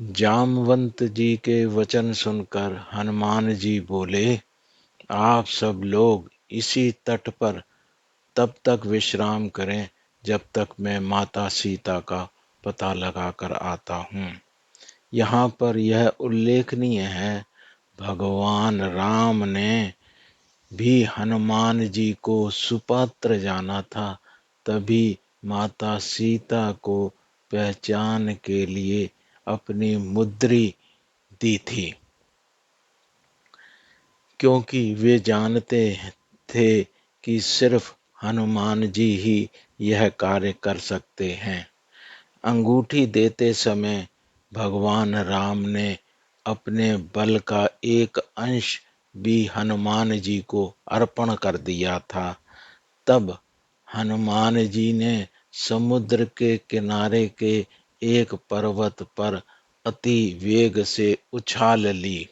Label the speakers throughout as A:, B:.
A: जामवंत जी के वचन सुनकर हनुमान जी बोले, आप सब लोग इसी तट पर तब तक विश्राम करें जब तक मैं माता सीता का पता लगाकर आता हूँ। यहाँ पर यह उल्लेखनीय है, भगवान राम ने भी हनुमान जी को सुपात्र जाना था, तभी माता सीता को पहचान के लिए अपनी मुद्री दी थी, क्योंकि वे जानते थे कि सिर्फ हनुमान जी ही यह कार्य कर सकते हैं। अंगूठी देते समय भगवान राम ने अपने बल का एक अंश भी हनुमान जी को अर्पण कर दिया था। तब हनुमान जी ने समुद्र के किनारे के एक पर्वत पर अति वेग से उछाल ली,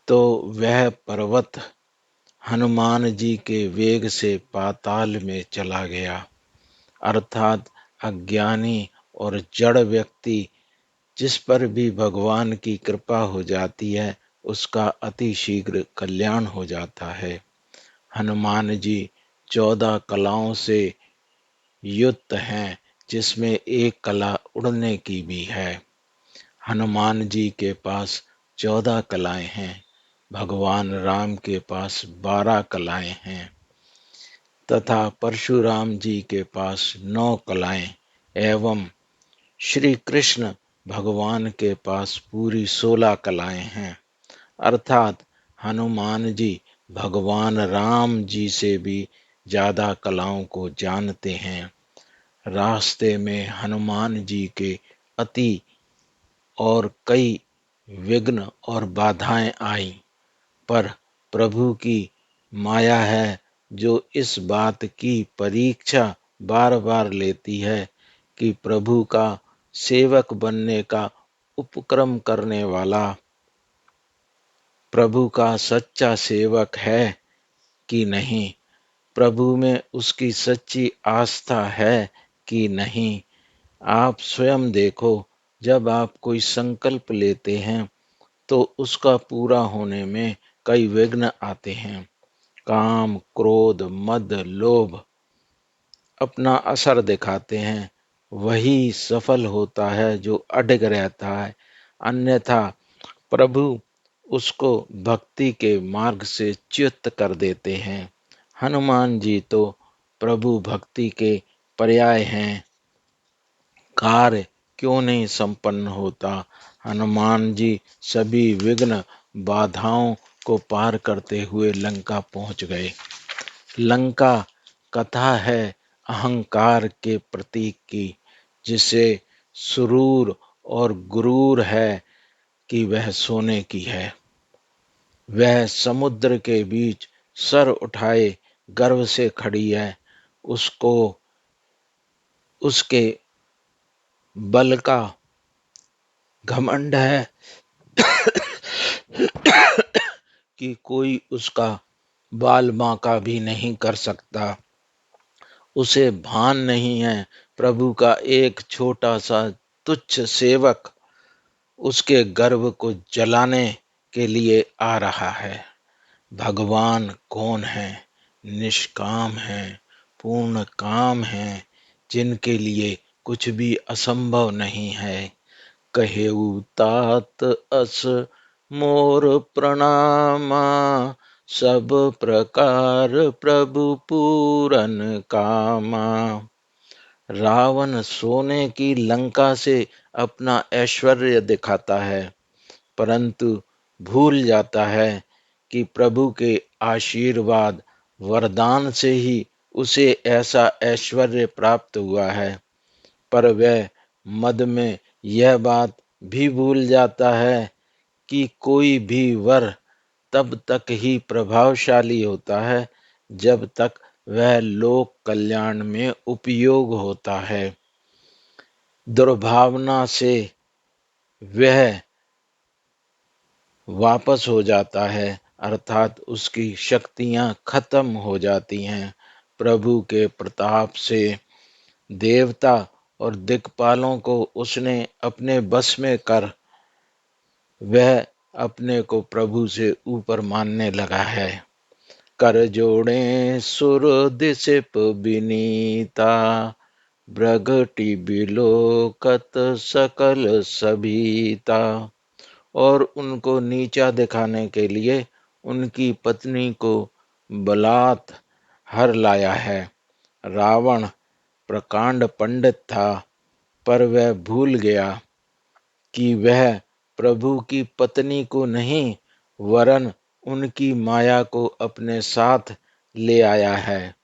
A: तो वह पर्वत हनुमान जी के वेग से पाताल में चला गया। अर्थात अज्ञानी और जड़ व्यक्ति जिस पर भी भगवान की कृपा हो जाती है, उसका अति शीघ्र कल्याण हो जाता है। हनुमान जी 14 कलाओं से युक्त हैं, जिसमें एक कला उड़ने की भी है। हनुमान जी के पास 14 कलाएं हैं, भगवान राम के पास 12 कलाएं हैं, तथा परशुराम जी के पास 9 कलाएं एवं श्री कृष्ण भगवान के पास पूरी 16 कलाएं हैं। अर्थात हनुमान जी भगवान राम जी से भी ज्यादा कलाओं को जानते हैं। रास्ते में हनुमान जी के अति और कई विघ्न और बाधाएं आई, पर प्रभु की माया है जो इस बात की परीक्षा बार बार लेती है कि प्रभु का सेवक बनने का उपक्रम करने वाला प्रभु का सच्चा सेवक है कि नहीं, प्रभु में उसकी सच्ची आस्था है कि नहीं। आप स्वयं देखो, जब आप कोई संकल्प लेते हैं तो उसका पूरा होने में कई विघ्न आते हैं। काम, क्रोध, मद, लोभ अपना असर दिखाते हैं। वही सफल होता है जो अडिग रहता है, अन्यथा प्रभु उसको भक्ति के मार्ग से च्युत कर देते हैं। हनुमान जी तो प्रभु भक्ति के पर्याय हैं। कार्य क्यों नहीं संपन्न होता? हनुमान जी सभी विघ्न बाधाओं को पार करते हुए लंका पहुंच गए। लंका कथा है अहंकार के प्रतीक की, जिसे सुरूर और गुरूर है कि वह सोने की है। वह समुद्र के बीच सर उठाए गर्व से खड़ी है। उसको उसके बल का घमंड है कि कोई उसका बाल बांका भी नहीं कर सकता। उसे भान नहीं है प्रभु का एक छोटा सा तुच्छ सेवक उसके गर्व को जलाने के लिए आ रहा है। भगवान कौन है? निष्काम है, पूर्ण काम है, जिनके लिए कुछ भी असंभव नहीं है। कहेऊ तात अस मोर प्रणामा, सब प्रकार प्रभु पूरन कामा। रावण सोने की लंका से अपना ऐश्वर्य दिखाता है, परंतु भूल जाता है कि प्रभु के आशीर्वाद वरदान से ही उसे ऐसा ऐश्वर्य प्राप्त हुआ है। पर वह मद में यह बात भी भूल जाता है कि कोई भी वर तब तक ही प्रभावशाली होता है जब तक वह लोक कल्याण में उपयोग होता है। दुर्भावना से वह वापस हो जाता है, अर्थात उसकी शक्तियां खत्म हो जाती हैं। प्रभु के प्रताप से देवता और दिक्पालों को उसने अपने बस में कर वह अपने को प्रभु से ऊपर मानने लगा है। कर जोड़े सुर दिसिप बिनीता, भ्रगटी बिलोकत सकल सभीता। और उनको नीचा दिखाने के लिए उनकी पत्नी को बलात् हर लाया है। रावण प्रकांड पंडित था, पर वह भूल गया कि वह प्रभु की पत्नी को नहीं, वरन उनकी माया को अपने साथ ले आया है।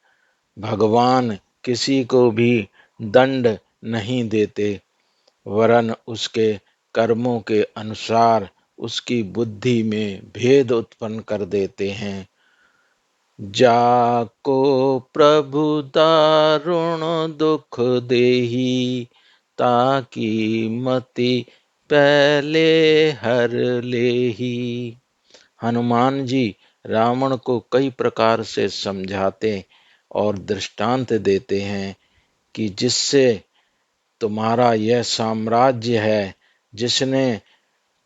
A: भगवान किसी को भी दंड नहीं देते, वरन उसके कर्मों के अनुसार उसकी बुद्धि में भेद उत्पन्न कर देते हैं। जाको प्रभु दारुण दुख देही, ताकि मति पहले हर लेही। हनुमान जी रावण को कई प्रकार से समझाते और दृष्टांत देते हैं कि जिससे तुम्हारा यह साम्राज्य है, जिसने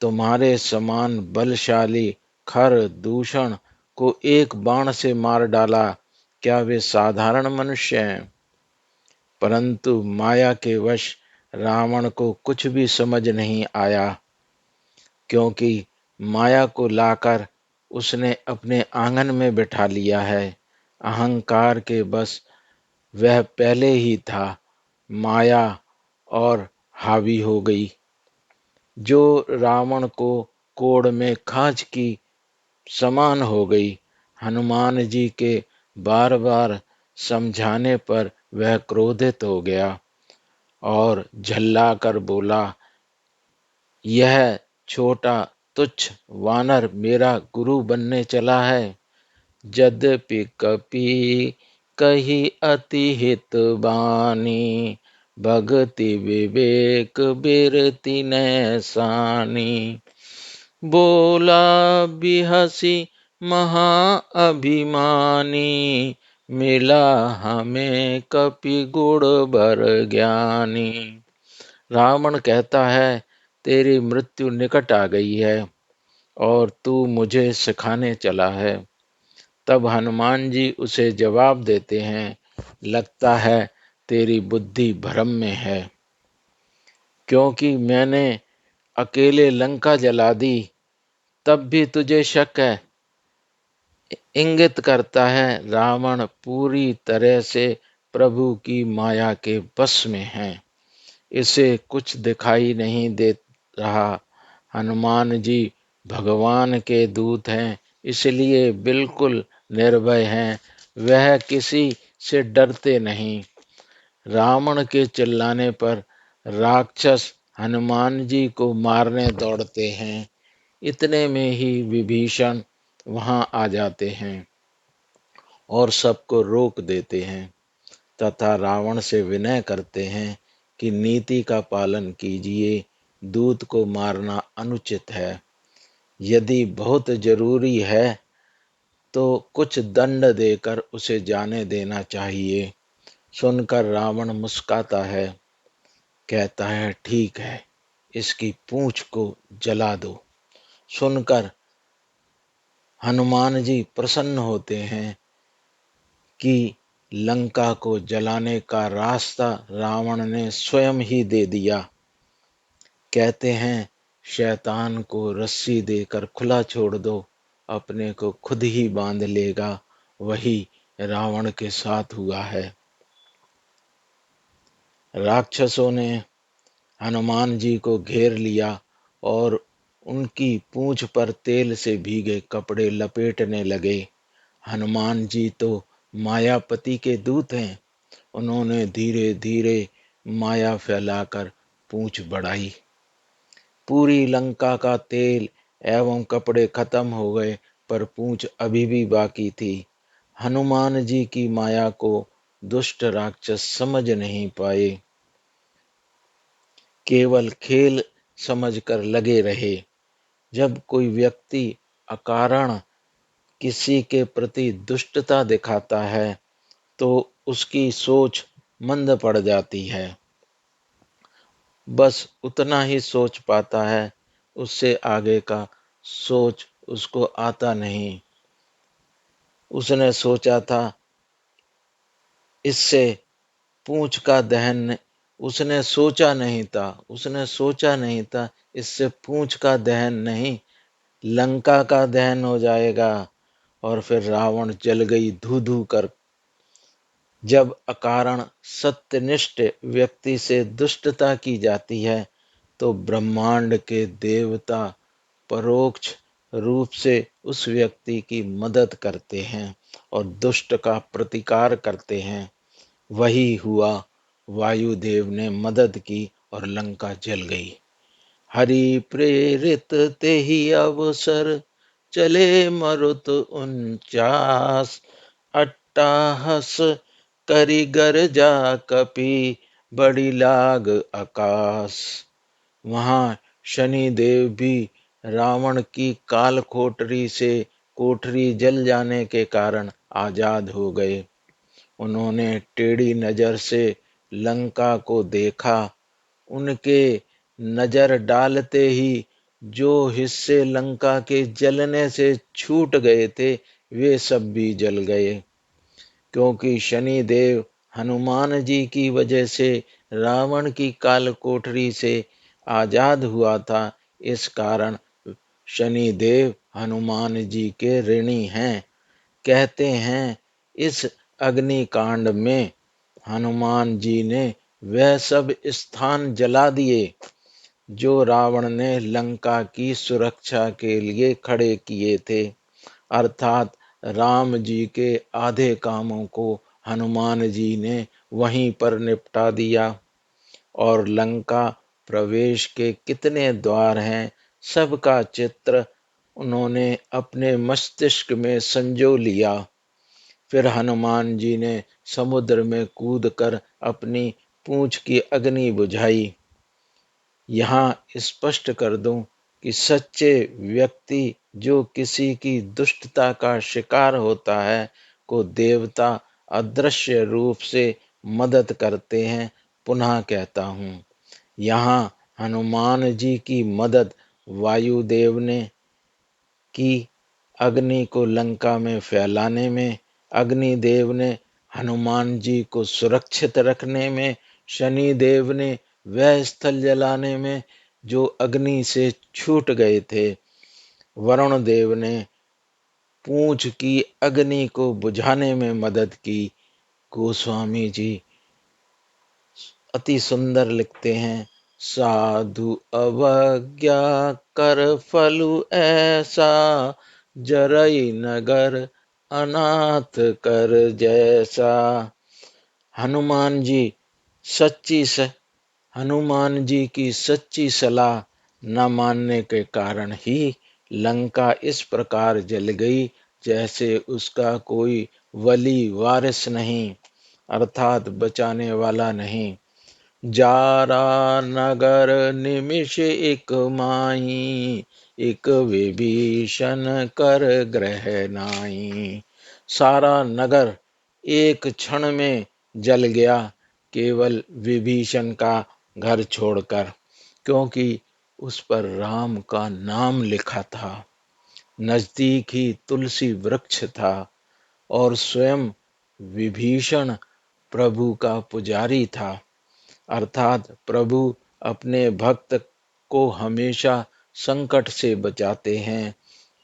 A: तुम्हारे समान बलशाली खर दूषण को एक बाण से मार डाला, क्या वे साधारण मनुष्य हैं? परंतु माया के वश रावण को कुछ भी समझ नहीं आया, क्योंकि माया को लाकर उसने अपने आंगन में बिठा लिया है। अहंकार के बस वह पहले ही था, माया और हावी हो गई, जो रावण को कोड़ में खांच की समान हो गई। हनुमान जी के बार बार समझाने पर वह क्रोधित हो गया और झल्लाकर बोला, यह छोटा तुच्छ वानर मेरा गुरु बनने चला है। यद्यपि कपि कही अति हित बानी, भगति विवेक बिरति नैसानी। बोला बिहसी महा अभिमानी, मिला हमें कपि गुण बर ज्ञानी। रावण कहता है, तेरी मृत्यु निकट आ गई है और तू मुझे सिखाने चला है। तब हनुमान जी उसे जवाब देते हैं, लगता है तेरी बुद्धि भ्रम में है, क्योंकि मैंने अकेले लंका जला दी, तब भी तुझे शक है। इंगित करता है रावण पूरी तरह से प्रभु की माया के बस में है, इसे कुछ दिखाई नहीं दे रहा। हनुमान जी भगवान के दूत हैं, इसलिए बिल्कुल निर्भय हैं, वह किसी से डरते नहीं। रावण के चिल्लाने पर राक्षस हनुमान जी को मारने दौड़ते हैं। इतने में ही विभीषण वहां आ जाते हैं और सबको रोक देते हैं तथा रावण से विनय करते हैं कि नीति का पालन कीजिए, दूत को मारना अनुचित है। यदि बहुत जरूरी है तो कुछ दंड देकर उसे जाने देना चाहिए। सुनकर रावण मुस्काता है, कहता है ठीक है, इसकी पूंछ को जला दो। सुनकर हनुमान जी प्रसन्न होते हैं कि लंका को जलाने का रास्ता रावण ने स्वयं ही दे दिया। कहते हैं, शैतान को रस्सी देकर खुला छोड़ दो, अपने को खुद ही बांध लेगा। वही रावण के साथ हुआ है। राक्षसों ने हनुमान जी को घेर लिया और उनकी पूंछ पर तेल से भीगे कपड़े लपेटने लगे। हनुमान जी तो मायापति के दूत हैं, उन्होंने धीरे धीरे माया फैलाकर पूंछ बढ़ाई। पूरी लंका का तेल एवं कपड़े खत्म हो गए, पर पूंछ अभी भी बाकी थी। हनुमान जी की माया को दुष्ट राक्षस समझ नहीं पाए, केवल खेल समझकर लगे रहे। जब कोई व्यक्ति अकारण किसी के प्रति दुष्टता दिखाता है तो उसकी सोच मंद पड़ जाती है। बस उतना ही सोच पाता है, उससे आगे का सोच उसको आता नहीं। उसने सोचा था इससे पूंछ का दहन, उसने सोचा नहीं था इससे पूंछ का दहन नहीं, लंका का दहन हो जाएगा। और फिर रावण जल गई धू धू कर। जब अकारण सत्यनिष्ठ व्यक्ति से दुष्टता की जाती है तो ब्रह्मांड के देवता परोक्ष रूप से उस व्यक्ति की मदद करते हैं और दुष्ट का प्रतिकार करते हैं। वही हुआ, वायुदेव ने मदद की और लंका जल गई। हरि प्रेरित ते ही अवसर, चले मरुत 49, अट्टाहस करि गर्जा कपि, बड़ी लाग आकाश। वहां शनि देव भी रावण की काल कोठरी जल जाने के कारण आजाद हो गए। उन्होंने टेढ़ी नजर से लंका को देखा। उनके नजर डालते ही जो हिस्से लंका के जलने से छूट गए थे वे सब भी जल गए। क्योंकि शनि देव हनुमान जी की वजह से रावण की काल कोठरी से आजाद हुआ था, इस कारण शनि देव हनुमान जी के ऋणी हैं। कहते हैं इस अग्निकांड में हनुमान जी ने वह सब स्थान जला दिए जो रावण ने लंका की सुरक्षा के लिए खड़े किए थे। अर्थात राम जी के आधे कामों को हनुमान जी ने वहीं पर निपटा दिया। और लंका प्रवेश के कितने द्वार हैं, सबका चित्र उन्होंने अपने मस्तिष्क में संजो लिया। फिर हनुमान जी ने समुद्र में कूदकर अपनी पूंछ की अग्नि बुझाई। यहाँ स्पष्ट कर दूं कि सच्चे व्यक्ति जो किसी की दुष्टता का शिकार होता है को देवता अदृश्य रूप से मदद करते हैं। पुनः कहता हूँ, यहाँ हनुमान जी की मदद वायुदेव ने की अग्नि को लंका में फैलाने में, अग्निदेव ने हनुमान जी को सुरक्षित रखने में, शनि देव ने वह स्थल जलाने में जो अग्नि से छूट गए थे, वरुण देव ने पूंछ की अग्नि को बुझाने में मदद की। गोस्वामी जी अति सुंदर लिखते हैं, साधु अवज्ञा कर फलु ऐसा, जरई नगर अनाथ कर जैसा। हनुमान जी सच्ची स हनुमान जी की सच्ची सलाह न मानने के कारण ही लंका इस प्रकार जल गई जैसे उसका कोई वली वारिस नहीं, अर्थात बचाने वाला नहीं। जारा नगर निमिष एक माही, एक विभीषण कर ग्रह नाई। सारा नगर एक क्षण में जल गया, केवल विभीषण का घर छोड़कर, क्योंकि उस पर राम का नाम लिखा था। नजदीक ही तुलसी वृक्ष था और स्वयं विभीषण प्रभु का पुजारी था। अर्थात प्रभु अपने भक्त को हमेशा संकट से बचाते हैं,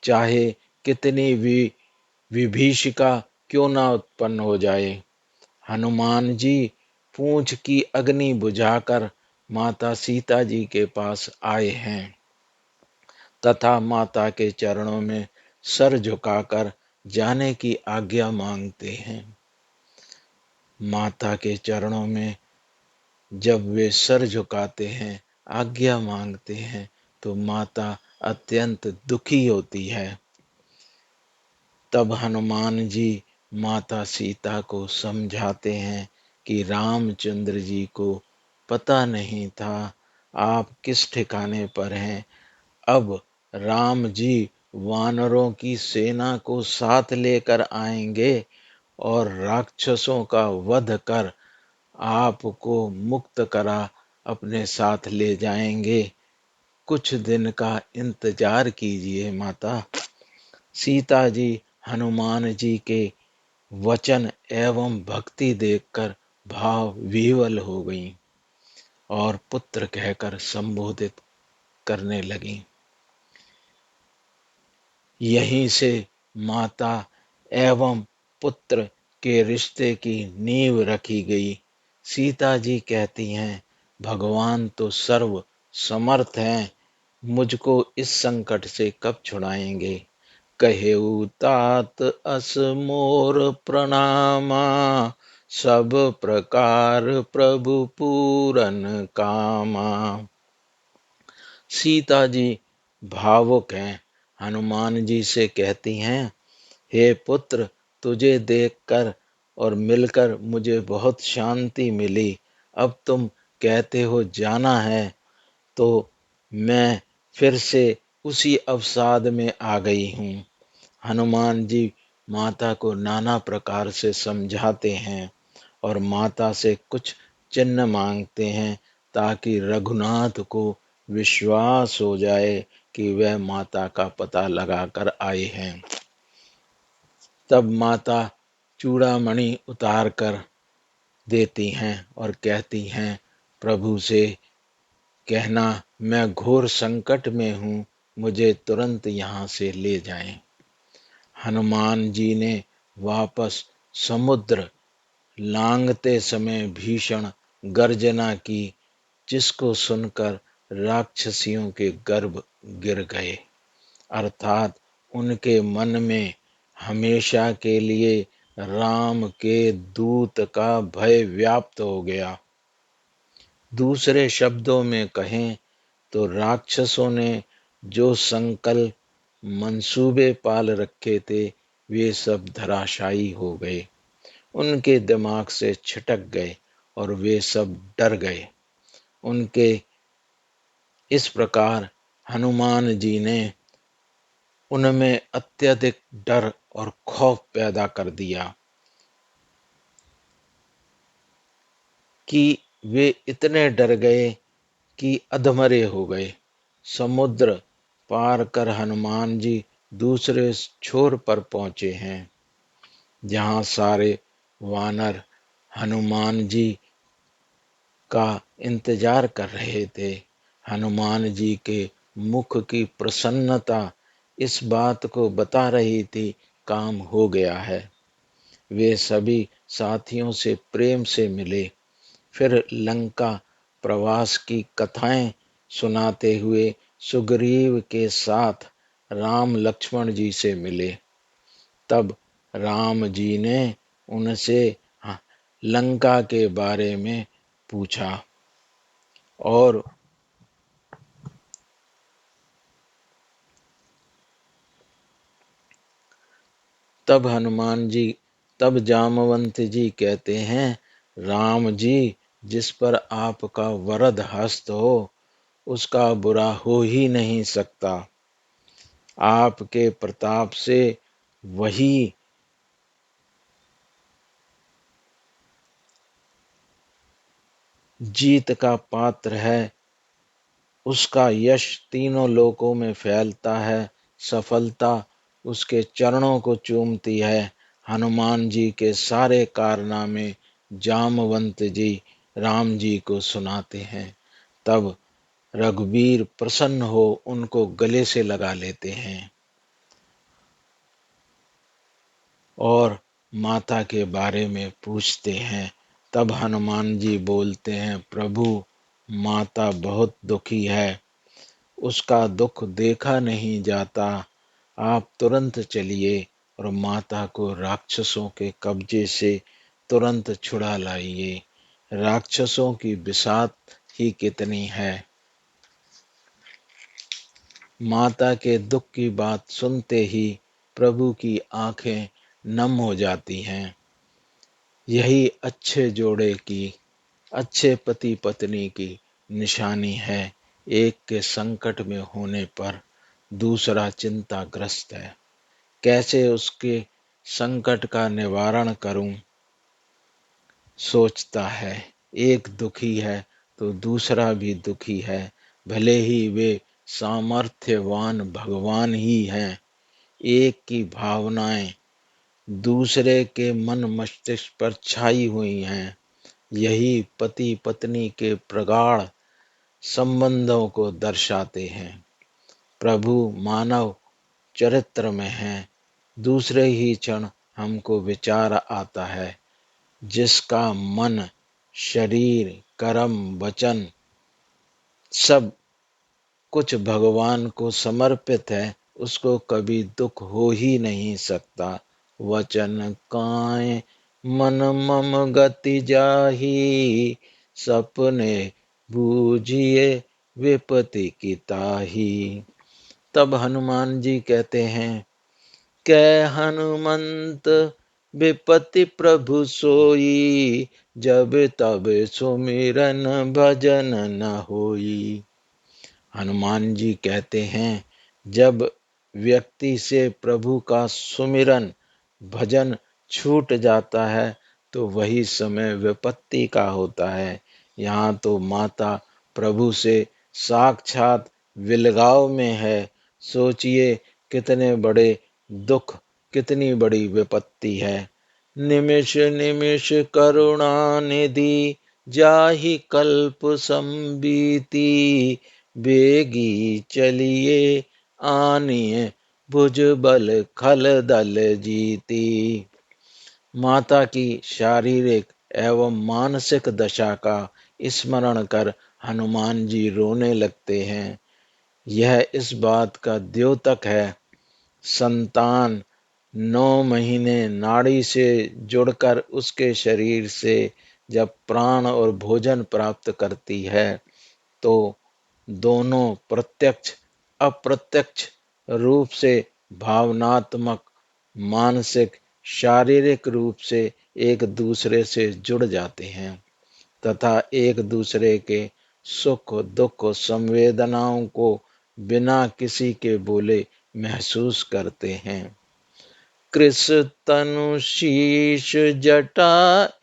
A: चाहे कितनी भी विभीषिका क्यों ना उत्पन्न हो जाए। हनुमान जी पूंछ की अग्नि बुझाकर माता सीता जी के पास आए हैं तथा माता के चरणों में सर झुकाकर जाने की आज्ञा मांगते हैं। माता के चरणों में जब वे सर झुकाते हैं, आज्ञा मांगते हैं, तो माता अत्यंत दुखी होती है। तब हनुमान जी माता सीता को समझाते हैं कि रामचंद्र जी को पता नहीं था आप किस ठिकाने पर हैं। अब राम जी वानरों की सेना को साथ लेकर आएंगे और राक्षसों का वध कर आपको मुक्त करा अपने साथ ले जाएंगे। कुछ दिन का इंतजार कीजिए माता। सीता जी हनुमान जी के वचन एवं भक्ति देखकर भाव विह्वल हो गईं और पुत्र कहकर संबोधित करने लगीं। यहीं से माता एवं पुत्र के रिश्ते की नींव रखी गई। सीता जी कहती हैं, भगवान तो सर्व समर्थ हैं, मुझको इस संकट से कब छुड़ाएंगे। कहेऊ तात अस मोर प्रणामा, सब प्रकार प्रभु पूरन कामा। सीता जी भावुक हैं, हनुमान जी से कहती हैं, हे पुत्र, तुझे देखकर और मिलकर मुझे बहुत शांति मिली। अब तुम कहते हो जाना है, तो मैं फिर से उसी अवसाद में आ गई हूँ। हनुमान जी माता को नाना प्रकार से समझाते हैं और माता से कुछ चिन्ह मांगते हैं ताकि रघुनाथ को विश्वास हो जाए कि वह माता का पता लगाकर आए हैं। तब माता चूड़ामणि उतार कर देती हैं और कहती हैं, प्रभु से कहना मैं घोर संकट में हूँ, मुझे तुरंत यहाँ से ले जाएं। हनुमान जी ने वापस समुद्र लांघते समय भीषण गर्जना की, जिसको सुनकर राक्षसियों के गर्भ गिर गए, अर्थात उनके मन में हमेशा के लिए राम के दूत का भय व्याप्त हो गया। दूसरे शब्दों में कहें तो राक्षसों ने जो संकल्प मंसूबे पाल रखे थे, वे सब धराशायी हो गए, उनके दिमाग से छिटक गए और वे सब डर गए। उनके इस प्रकार हनुमान जी ने उनमें अत्यधिक डर और खौफ पैदा कर दिया कि वे इतने डर गए कि अधमरे हो गए। समुद्र पार कर हनुमान जी दूसरे छोर पर पहुंचे हैं, जहां सारे वानर हनुमान जी का इंतजार कर रहे थे। हनुमान जी के मुख की प्रसन्नता इस बात को बता रही थी, काम हो गया है। वे सभी साथियों से प्रेम से मिले, फिर लंका प्रवास की कथाएं सुनाते हुए सुग्रीव के साथ राम लक्ष्मण जी से मिले। तब राम जी ने उनसे लंका के बारे में पूछा और तब जामवंत जी कहते हैं, राम जी, जिस पर आपका वरद हस्त हो, उसका बुरा हो ही नहीं सकता। आपके प्रताप से वही जीत का पात्र है, उसका यश तीनों लोकों में फैलता है, सफलता उसके चरणों को चूमती है। हनुमान जी के सारे कारनामे जामवंत जी राम जी को सुनाते हैं। तब रघुवीर प्रसन्न हो उनको गले से लगा लेते हैं और माता के बारे में पूछते हैं। तब हनुमान जी बोलते हैं, प्रभु, माता बहुत दुखी है, उसका दुख देखा नहीं जाता। आप तुरंत चलिए और माता को राक्षसों के कब्जे से तुरंत छुड़ा लाइए। राक्षसों की बिसात ही कितनी है। माता के दुख की बात सुनते ही प्रभु की आंखें नम हो जाती हैं। यही अच्छे जोड़े की, अच्छे पति पत्नी की निशानी है। एक के संकट में होने पर दूसरा चिंताग्रस्त है, कैसे उसके संकट का निवारण करूं सोचता है। एक दुखी है तो दूसरा भी दुखी है, भले ही वे सामर्थ्यवान भगवान ही हैं। एक की भावनाएं दूसरे के मन मस्तिष्क पर छाई हुई हैं। यही पति पत्नी के प्रगाढ़ संबंधों को दर्शाते हैं। प्रभु मानव चरित्र में हैं। दूसरे ही क्षण हमको विचार आता है, जिसका मन, शरीर, कर्म, वचन सब कुछ भगवान को समर्पित है, उसको कभी दुख हो ही नहीं सकता। वचन काए मन मम गति जाही, सपने बूझिए विपत्ति की ताही। तब हनुमान जी कहते हैं, कै हनुमंत विपत्ति प्रभु सोई, जब तब सुमिरन भजन न होई। हनुमान जी कहते हैं, जब व्यक्ति से प्रभु का सुमिरन भजन छूट जाता है तो वही समय विपत्ति का होता है। यहाँ तो माता प्रभु से साक्षात विलगाव में है। सोचिए कितने बड़े दुख, कितनी बड़ी विपत्ति है। निमिष निमिष करुणा निधि, जाहि कल्प संबीती, बेगी चलिए आनिए, भुज बल खल दल जीती। माता की शारीरिक एवं मानसिक दशा का स्मरण कर हनुमान जी रोने लगते हैं। यह इस बात का द्योतक है, संतान 9 महीने नाड़ी से जुड़कर उसके शरीर से जब प्राण और भोजन प्राप्त करती है तो दोनों प्रत्यक्ष अप्रत्यक्ष रूप से भावनात्मक, मानसिक, शारीरिक रूप से एक दूसरे से जुड़ जाते हैं तथा एक दूसरे के सुख दुख संवेदनाओं को बिना किसी के बोले महसूस करते हैं। कृष तनु शीश जटा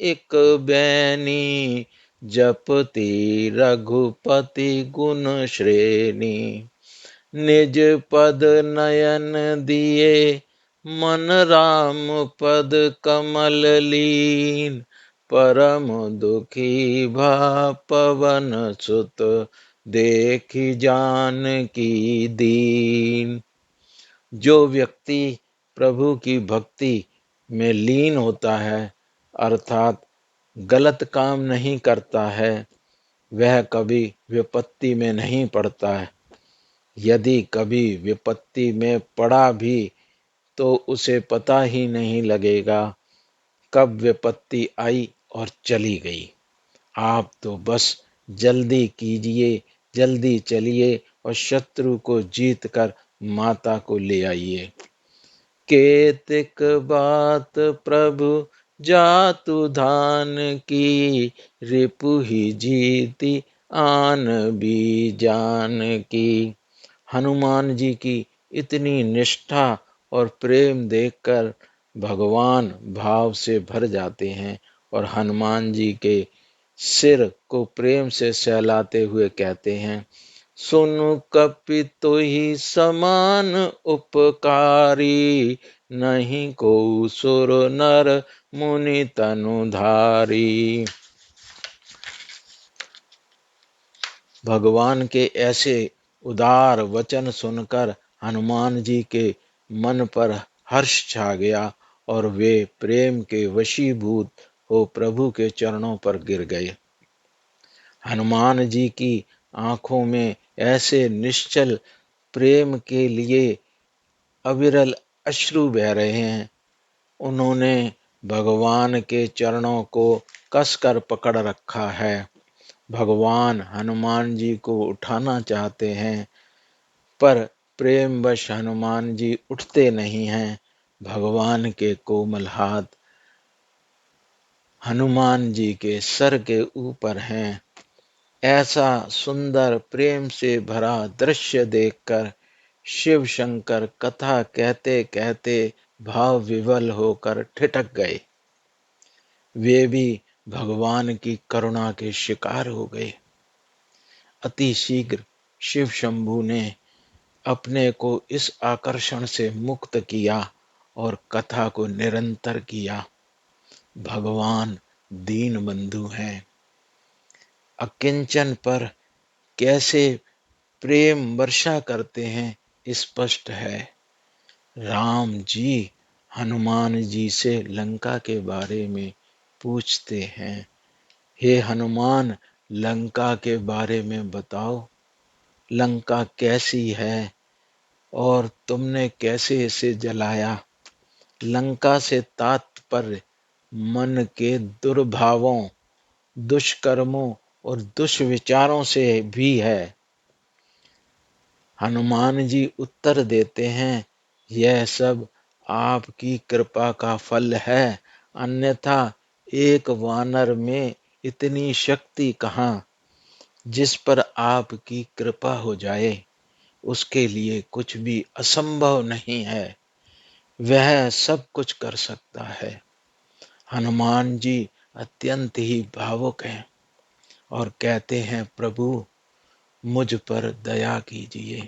A: एक बैनी, जपति रघुपति गुण श्रेणी। निज पद नयन दिए, मन राम पद कमल लीन। परम दुखी भा पवन सुत, देखि जानकी दीन। जो व्यक्ति प्रभु की भक्ति में लीन होता है, अर्थात गलत काम नहीं करता है, वह कभी विपत्ति में नहीं पड़ता है। यदि कभी विपत्ति में पड़ा भी तो उसे पता ही नहीं लगेगा कब विपत्ति आई और चली गई। आप तो बस जल्दी कीजिए, जल्दी चलिए और शत्रु को जीत कर माता को ले आइए। केतिक बात प्रभु जातु धान की, रिपुहि जीति आन भी जान की। हनुमान जी की इतनी निष्ठा और प्रेम देखकर भगवान भाव से भर जाते हैं और हनुमान जी के सिर को प्रेम से सहलाते हुए कहते हैं, सुनु कपि तुहि समान उपकारी, नहीं को सुर नर मुनि तनुधारी। भगवान के ऐसे उदार वचन सुनकर हनुमान जी के मन पर हर्ष छा गया और वे प्रेम के वशीभूत हो प्रभु के चरणों पर गिर गए। हनुमान जी की आंखों में ऐसे निश्चल प्रेम के लिए अविरल अश्रु बह रहे हैं। उन्होंने भगवान के चरणों को कसकर पकड़ रखा है। भगवान हनुमान जी को उठाना चाहते हैं पर प्रेमवश हनुमान जी उठते नहीं हैं। भगवान के कोमल हाथ हनुमान जी के सर के ऊपर हैं। ऐसा सुंदर प्रेम से भरा दृश्य देखकर शिव शंकर कथा कहते कहते भाव विवल होकर ठिठक गए। वे भी भगवान की करुणा के शिकार हो गए। अति शीघ्र शिव शंभु ने अपने को इस आकर्षण से मुक्त किया और कथा को निरंतर किया। भगवान दीन बंधु हैं। अकिंचन पर कैसे प्रेम वर्षा करते हैं स्पष्ट है। राम जी हनुमान जी से लंका के बारे में पूछते हैं, हे हनुमान, लंका के बारे में बताओ, लंका कैसी है और तुमने कैसे इसे जलाया। लंका से तात्पर्य मन के दुर्भावों, दुष्कर्मों और दुष्विचारों से भी है। हनुमान जी उत्तर देते हैं, यह सब आपकी कृपा का फल है, अन्यथा एक वानर में इतनी शक्ति कहाँ। जिस पर आपकी कृपा हो जाए उसके लिए कुछ भी असंभव नहीं है, वह सब कुछ कर सकता है। हनुमान जी अत्यंत ही भावुक हैं और कहते हैं, प्रभु मुझ पर दया कीजिए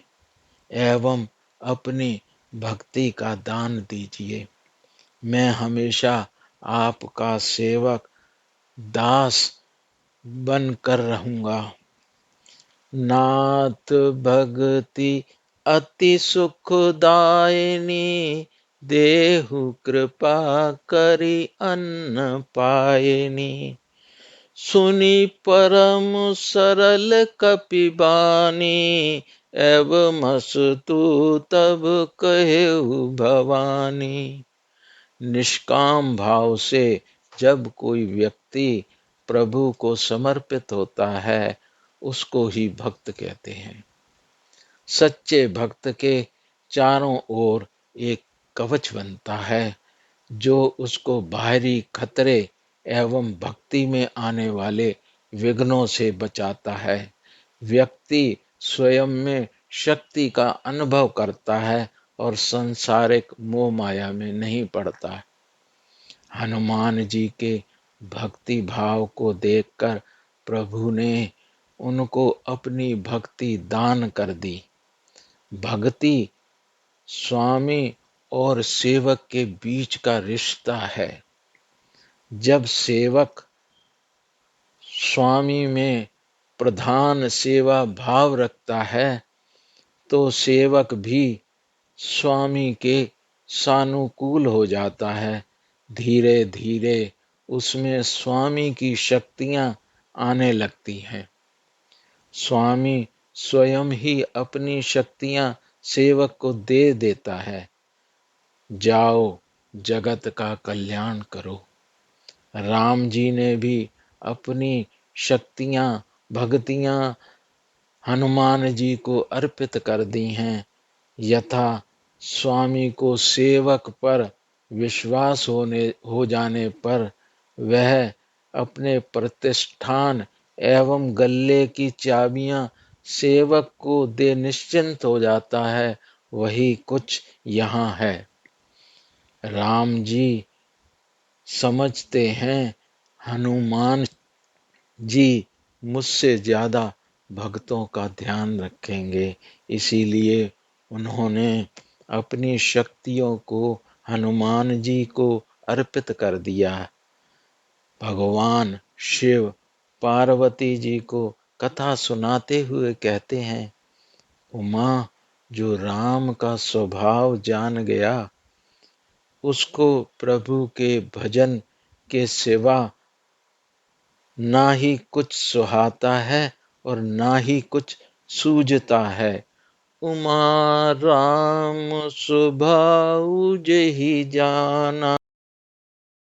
A: एवं अपनी भक्ति का दान दीजिए। मैं हमेशा आपका सेवक दास बन कर रहूंगा। नाथ भक्ति अति सुखदायिनी, देहु कृपा करि अन्न पायिनी। सुनि परम सरल कपिबानी, एवं हसतु तब कहेउ भवानी। निष्काम भाव से जब कोई व्यक्ति प्रभु को समर्पित होता है उसको ही भक्त कहते हैं। सच्चे भक्त के चारों ओर एक कवच बनता है जो उसको बाहरी खतरे एवं भक्ति में आने वाले विघ्नों से बचाता है। व्यक्ति स्वयं में शक्ति का अनुभव करता है और सांसारिक मोह माया में नहीं पड़ता। हनुमान जी के भक्ति भाव को देखकर प्रभु ने उनको अपनी भक्ति दान कर दी। भक्ति स्वामी और सेवक के बीच का रिश्ता है। जब सेवक स्वामी में प्रधान सेवा भाव रखता है तो सेवक भी स्वामी के सानुकूल हो जाता है। धीरे धीरे उसमें स्वामी की शक्तियां आने लगती हैं। स्वामी स्वयं ही अपनी शक्तियां सेवक को दे देता है। जाओ जगत का कल्याण करो। राम जी ने भी अपनी शक्तियां भक्तियां हनुमान जी को अर्पित कर दी हैं। यथा स्वामी को सेवक पर विश्वास हो जाने पर वह अपने प्रतिष्ठान एवं गल्ले की चाबियां सेवक को दे निश्चिंत हो जाता है, वही कुछ यहाँ है। राम जी समझते हैं हनुमान जी मुझसे ज्यादा भक्तों का ध्यान रखेंगे, इसीलिए उन्होंने अपनी शक्तियों को हनुमान जी को अर्पित कर दिया। भगवान शिव पार्वती जी को कथा सुनाते हुए कहते हैं, उमा जो राम का स्वभाव जान गया उसको प्रभु के भजन के सिवा ना ही कुछ सुहाता है और ना ही कुछ सूझता है। उमा राम स्वभाव जेहि जाना,